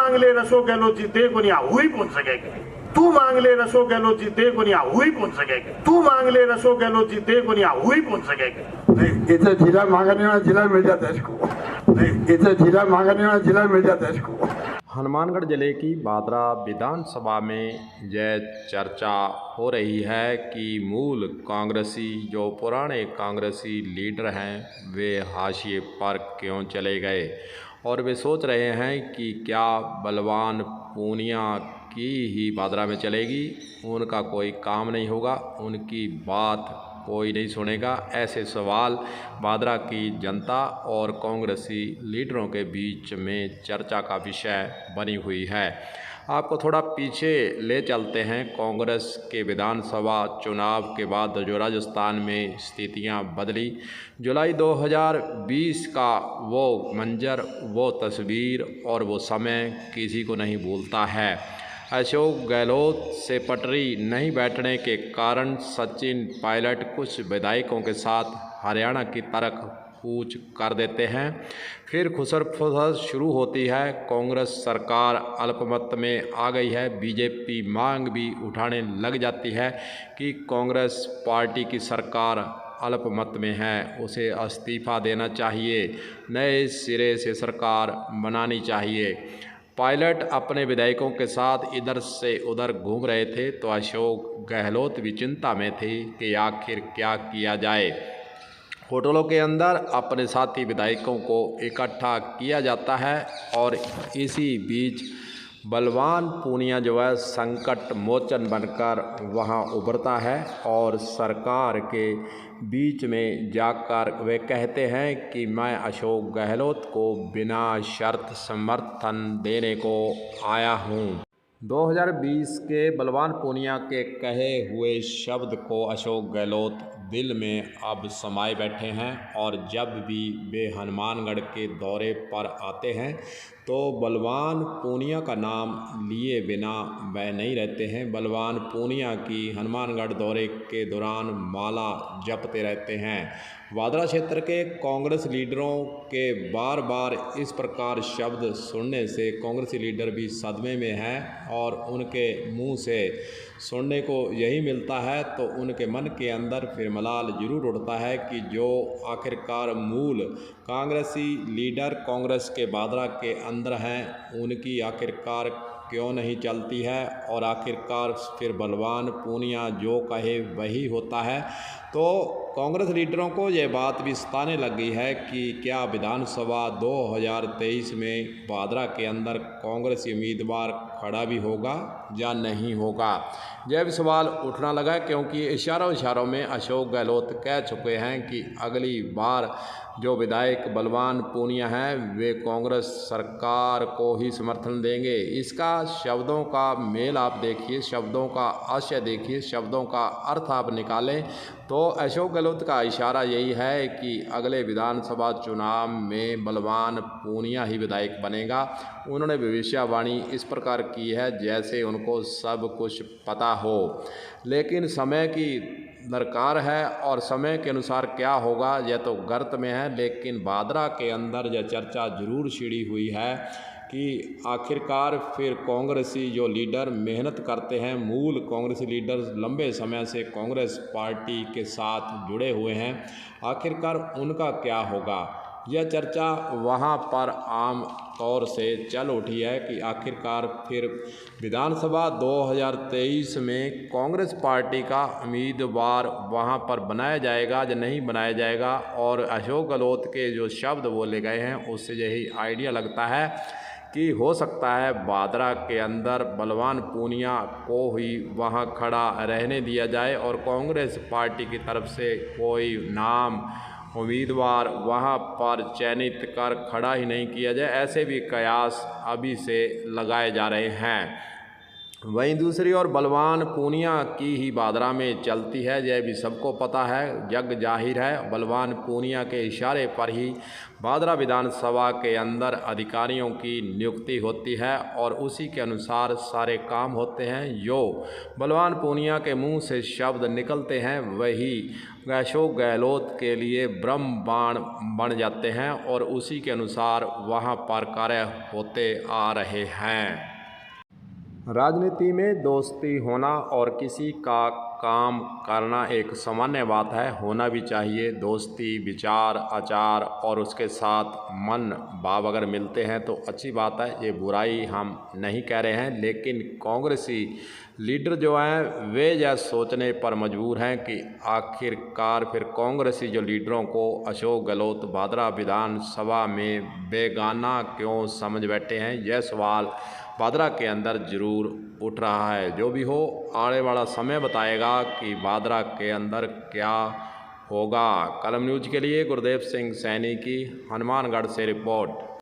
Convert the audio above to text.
मांग ले अशोक गहलोत जीते कोणी हुई पहुंच सकेगा। तू मांग ले अशोक गहलोत जीते कोणी हुई पहुंच सकेगा। तू मांग ले अशोक गहलोत जीते कोणी हुई पहुंच सकेगा। नहीं, इसे जिला मांगने वाला जिला मिल जाता है इसको। नहीं, इसे जिला मांगने वाला जिला मिल जाता है इसको। हनुमानगढ़ जिले की बादरा विधानसभा में यह चर्चा हो रही है कि मूल कांग्रेसी जो पुराने कांग्रेसी लीडर हैं वे हाशिए पर क्यों चले गए और वे सोच रहे हैं कि क्या बलवान पूनिया की ही बादरा में चलेगी, उनका कोई काम नहीं होगा, उनकी बात कोई नहीं सुनेगा। ऐसे सवाल बादरा की जनता और कांग्रेसी लीडरों के बीच में चर्चा का विषय बनी हुई है। आपको थोड़ा पीछे ले चलते हैं। कांग्रेस के विधानसभा चुनाव के बाद जो राजस्थान में स्थितियां बदली, जुलाई 2020 का वो मंजर, वो तस्वीर और वो समय किसी को नहीं भूलता है। अशोक गहलोत से पटरी नहीं बैठने के कारण सचिन पायलट कुछ विधायकों के साथ हरियाणा की तरफ कूच कर देते हैं। फिर खुसर फुसर शुरू होती है। कांग्रेस सरकार अल्पमत में आ गई है। बीजेपी मांग भी उठाने लग जाती है कि कांग्रेस पार्टी की सरकार अल्पमत में है, उसे इस्तीफा देना चाहिए, नए सिरे से सरकार बनानी चाहिए। पायलट अपने विधायकों के साथ इधर से उधर घूम रहे थे तो अशोक गहलोत भी चिंता में थे कि आखिर क्या किया जाए। होटलों के अंदर अपने साथी विधायकों को इकट्ठा किया जाता है और इसी बीच बलवान पूनिया जो है संकट मोचन बनकर वहां उभरता है और सरकार के बीच में जाकर वे कहते हैं कि मैं अशोक गहलोत को बिना शर्त समर्थन देने को आया हूं। 2020 के बलवान पूनिया के कहे हुए शब्द को अशोक गहलोत दिल में अब समाये बैठे हैं और जब भी वे हनुमानगढ़ के दौरे पर आते हैं तो बलवान पूनिया का नाम लिए बिना वह नहीं रहते हैं। बलवान पूनिया की हनुमानगढ़ दौरे के दौरान माला जपते रहते हैं। वादरा क्षेत्र के कांग्रेस लीडरों के बार बार इस प्रकार शब्द सुनने से कांग्रेसी लीडर भी सदमे में हैं और उनके मुंह से सुनने को यही मिलता है तो उनके मन के अंदर फिर मलाल जरूर उठता है कि जो आखिरकार मूल कांग्रेसी लीडर कांग्रेस के बादरा के अंदर हैं, उनकी आखिरकार क्यों नहीं चलती है और आखिरकार फिर बलवान पूनिया जो कहे वही होता है। तो कांग्रेस लीडरों को ये बात भी सताने लग गई है कि क्या विधानसभा 2023 में बादरा के अंदर कांग्रेसी उम्मीदवार खड़ा भी होगा या नहीं होगा। यह भी सवाल उठना लगा क्योंकि इशारों में अशोक गहलोत कह चुके हैं कि अगली बार जो विधायक बलवान पूनिया हैं वे कांग्रेस सरकार को ही समर्थन देंगे। इसका शब्दों का मेल आप देखिए, शब्दों का आशय देखिए, शब्दों का अर्थ आप निकालें तो अशोक गहलोत का इशारा यही है कि अगले विधानसभा चुनाव में बलवान पूनिया ही विधायक बनेगा। उन्होंने भविष्यवाणी इस प्रकार की है जैसे उनको सब कुछ पता हो, लेकिन समय की दरकार है और समय के अनुसार क्या होगा यह तो गर्त में है। लेकिन बादरा के अंदर यह चर्चा जरूर छिड़ी हुई है कि आखिरकार फिर कांग्रेसी जो लीडर मेहनत करते हैं, मूल कांग्रेसी लीडर लंबे समय से कांग्रेस पार्टी के साथ जुड़े हुए हैं, आखिरकार उनका क्या होगा। यह चर्चा वहां पर आम तौर से चल उठी है कि आखिरकार फिर विधानसभा 2023 में कांग्रेस पार्टी का उम्मीदवार वहां पर बनाया जाएगा या नहीं बनाया जाएगा। और अशोक गहलोत के जो शब्द बोले गए हैं उससे यही आइडिया लगता है कि हो सकता है बादरा के अंदर बलवान पूनिया को ही वहां खड़ा रहने दिया जाए और कांग्रेस पार्टी की तरफ से कोई नाम उम्मीदवार वहां पर चयनित कर खड़ा ही नहीं किया जाए। ऐसे भी कयास अभी से लगाए जा रहे हैं। वहीं दूसरी ओर बलवान पूनिया की ही भादरा में चलती है, यह भी सबको पता है, जग जाहिर है। बलवान पूनिया के इशारे पर ही भादरा विधानसभा के अंदर अधिकारियों की नियुक्ति होती है और उसी के अनुसार सारे काम होते हैं। जो बलवान पूनिया के मुंह से शब्द निकलते हैं वही अशोक गहलोत के लिए ब्रह्म बाण बन जाते हैं और उसी के अनुसार वहां पर कार्य होते आ रहे हैं। राजनीति में दोस्ती होना और किसी का काम करना एक सामान्य बात है, होना भी चाहिए। दोस्ती, विचार, आचार और उसके साथ मन भाव अगर मिलते हैं तो अच्छी बात है, ये बुराई हम नहीं कह रहे हैं। लेकिन कांग्रेसी लीडर जो हैं वे यह सोचने पर मजबूर हैं कि आखिरकार फिर कांग्रेसी जो लीडरों को अशोक गहलोत भादरा विधानसभा में बेगाना क्यों समझ बैठे हैं, यह सवाल भादरा के अंदर जरूर उठ रहा है। जो भी हो, आने वाला समय बताएगा कि भादरा के अंदर क्या होगा। कलम न्यूज के लिए गुरदेव सिंह सैनी की हनुमानगढ़ से रिपोर्ट।